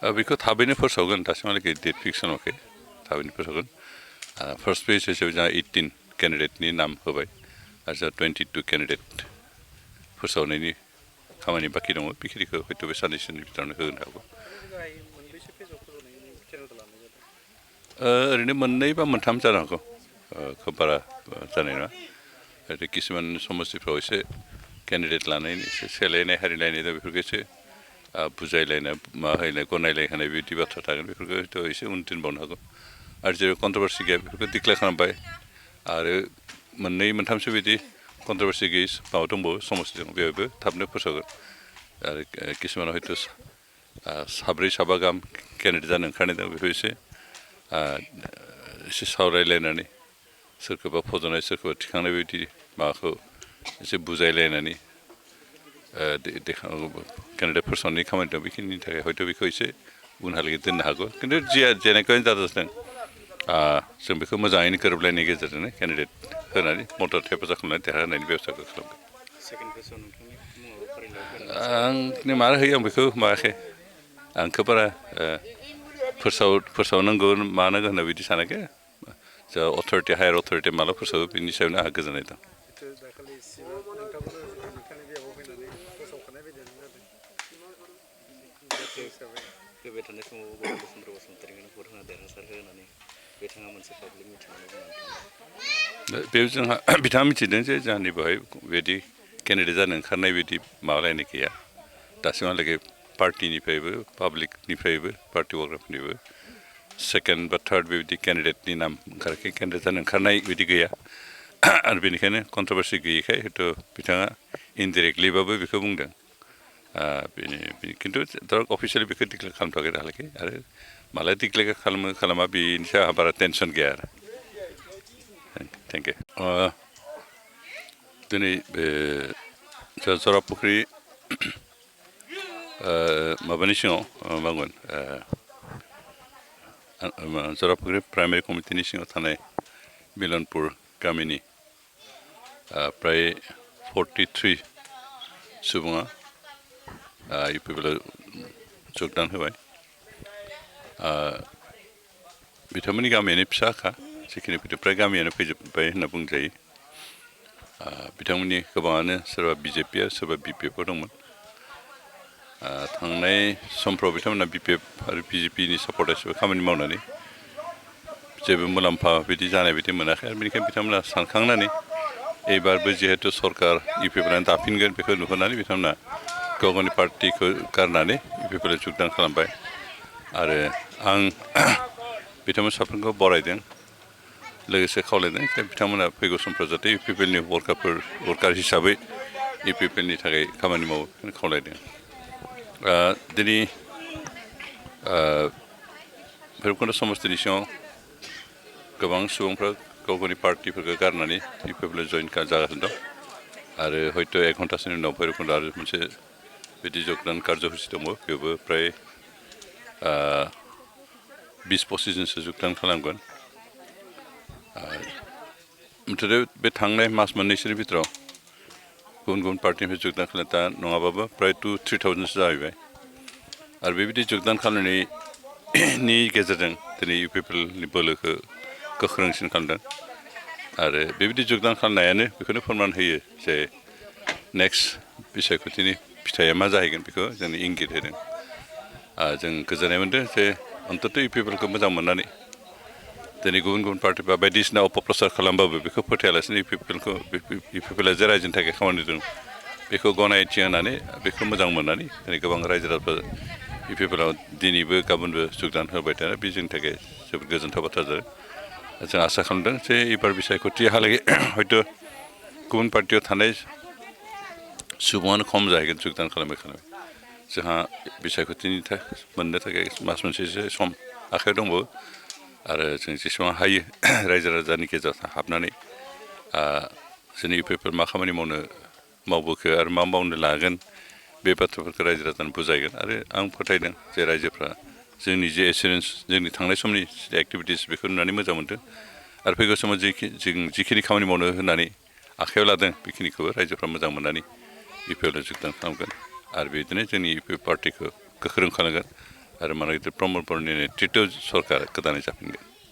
बेखौ थाबैनो फोसावगोन दासिमहालागै डेट फिक्स खालामाखै थाबैनो फोसावगोन फार्स्ट पेज हिसाबै जोंहा 18 केन्डिडेटनि नाम होबाय आरो जोंहा 22 केन्डिडेट फोसावनायनि खामानि बाखि दङ बेखिनिखौ हयथ' बे साननैसोनि भितरावनो होनो हागौ ओरैनो मोननै बा मोनथाम जानो हागौ खोब बारा जानाय नङा आरो किसुमान समस्टिफ्राव एसे केन्डिडेट लानायनि एसे सेलायनाय हारिलायनाय दा बेफोरखौ एसे बुजायलायनाय मा होलाय गनायलायहोनाय बिदि बाथ्रा थागोन बेफोरखौ हयथ' एसे उन दोनबावनो हागौ आरो जेरै कन्ट्रभारसि गैया बेफोरखौ डिक्लेयार खालामबाय आरो मोननै मोनथामसो बिदि कन्ट्रभारसि गैयै माबा दंबावो समस्ति दं बेवहायबो थाबनो फोसावगोन आरो किसुमानाव हयथ' साब्रै साबा गाहाम केन्डिडेट जानो ओंखारनाय दं बेखौ एसे सावरायलायनानै सोरखौबा फज'नाय सोरखौबा थिखांनाय बायदि माबाखौ एसे बुजायलायनानै केन्डिडेट फोसावनायनि खामानि दं बेखिनिनि थाखाय हयथ' बेखौ एसे उनहालागै दोननो हागौ खिन्थु जेनेकुवानो जादों जों बेखौ मोजाङैनो गोरोबलायनायनि गेजेरजोंनो केन्डिडेट होनानै मदद हेफाजाब खालामनानै देरहाहोनायनि बेब'स्थाखौ खालामगोन आंनो मानो होयो आं बेखौ माबायाखै आंखौ बारा फोसावनांगौ मानांगौ होनना बिदि सानाखै जा अथ'रिटि हायार अथ'रिटि माला फोसावो बिनि सायावनो आंहा गोजोननाय दं फैबाय थानाय समाव गौतम चन्द्र बसुमतारीखौनो भट होना देरहासार होनानै बिथाङा मोनसे पाब्लिक मिटिङावनो बुंनानै बेयाव जोंहा बिथाङा मिथिदों जे जोंहानि बेवहाय बेबायदि केन्डिडेट जानो ओंखारनाय बायदि माबालायनाय गैया दासिमहालागै पार्टिनिफ्रायबो पाब्लिकनिफ्रायबो पार्टि वर्कफोरनिबो सेकेन्ड बा थार्ड बेबायदि केन्डिडेटनि नाम ओंखाराखै केन्डिडेट जानो ओंखारनाय बिदि गैया आरो बेनिखायनो कन्ट्रभारसि गैयैखाय हयथ' बिथाङा इनडाइरेक्टलिबाबो बेखौ बुंदों खिन्थु अफिसियेलि बेखौ डिक्लेयार खालामथ'वाखै दाहालागै आरो माला डिक्लेयार खालामो खालामा बेनि सायाव आंहा बारा टेनसन गैया आरो थेंक इउ दिनै बे जराफुख्रि माबानि सिङाव मा बुंगोन जराफुख्रि प्राइमारि कमिटिनि सिङाव थानाय मिलनपुर गामिनि प्राय 43 सुबुङा इउपिपिएलआव जगदान होबाय बिथांमोननि गामियानो फिसाखा जिखिनि फैदों फ्राय गामियानो फैजोब्बाय होनना बुंजायो बिथांमोननि गोबाङानो सोरबा बिजेपि सोरबा बिपिएफआव दंमोन थांनाय समफ्राव बिथांमोना बिपिएफ आरो बिजेपिनि सापर्टार्सबो खामानि मावनानै जेबो मुलाम्फा बिदि जानाय बायदि मोनाखै आरो बेनिखायनो बिथांमोना सानखांनानै एबारबो जिहेतु सरकार इउपिपिएलआनो दाफिनगोन बेखौ नुहुरनानै बिथांमोना गाव गावनि पार्टिखौ गारनानै इउपिपिएलआव जगदान खालामबाय आरो आं बिथांमोन साफ्रोमखौ बरायदों लोगोसे खावलायदों जे बिथांमोना फैगौ समफ्राव जाहाथे इउपिपिएलनि वर्कार हिसाबै इउपिपिएलनि थाखाय खामानि मावो बेखौनो खावलायदों दिनै भैरबकुन्द समस्तिनि सिङाव गोबां सुबुंफ्रा गाव गावनि पार्टिफोरखौ गारनानै इउपिपिएलआव जइन जागासिनो दं आरो हयथ' 1 घन्टासोनि उनाव भैरबकुन्द आरो मोनसे बिदि जगदान कार्यसुचि दङ बेयावबो प्राय 20-25 जनसो जगदान खालामगोन मुथते बे थांनाय मास मोननैसोनि भितराव गुबुन गुबुन पार्टिनिफ्राय जगदान खालामनाय दा नङाबाबो प्राय 2-3,000सो जाहैबाय आरो बेबायदि जगदान खालामनायनि गेजेरजों दिनै इउपिपिएलनि बोलोखौ गोख्रोंसिन खालामदों आरो बेबायदि जगदान खालामनायानो बेखौनो फोरमान होयो जे नेक्स्ट बिसायख'थिनि फिथाइया मा जाहैगोन बेखौ जोंनो इंगित होदों जों गोजोननाय मोनदों जे अन्तत' इउपिपिएलखौ मोजां मोननानै दिनै गुबुन गुबुन पार्टिफ्रा बायदिसिना अपप्रचार खालामबाबो बेखौ फोथायालासिनो इउपिपिएलआ जे रायजोनि थाखाय खामानि दं बेखौ गनायथि होनानै बेखौ मोजां मोननानै दिनै गोबां रायजो राजाफ्रा इउपिपिएलआव दिनैबो गाबोनबो जगदान होबाय थानाय बे जोंनि थाखाय जोबोद गोजोनथाव बाथ्रा जादों जों आसा खालामदों जे एबार बिसायख'थिहालागै हयथ' गुबुन पार्टियाव थानाय सुबुङानो खम जाहैगोन जगदान खालामै जोंहा बिसायख'थिनि मोननो थाखाय मास मोनसेसो सम आखायाव दंबावो आरो जों जेसेबां हायो रायजो राजानि गेजेराव हाबनानै जोंनि इउपिपिएल मा खामानि मावबोखो आरो मा मावनो लागोन बे बाथ्राफोरखौ रायजो राजानो बुजायगोन आरो आं फोथायदों जे रायजोफ्रा जोंनि जे एसुरेन्स जोंनि थांनाय समनि एक्टिभिटिस बेखौ नुनानै मोजां मोनदों आरो फैगौ समाव जों जिखिनि खामानि मावनो होननानै आखायाव लादों बेखिनिखौबो रायजोफ्रा मोजां मोननानै इउपिपिएलआव जगदान खालामगोन आरो बिदिनो जोंनि इउपिपिएल पार्टिखौ गोख्रों खालामगोन आरो मानगिदिर प्रमद बर'नि तृतीय सरकार गोदानै जाफिनगोन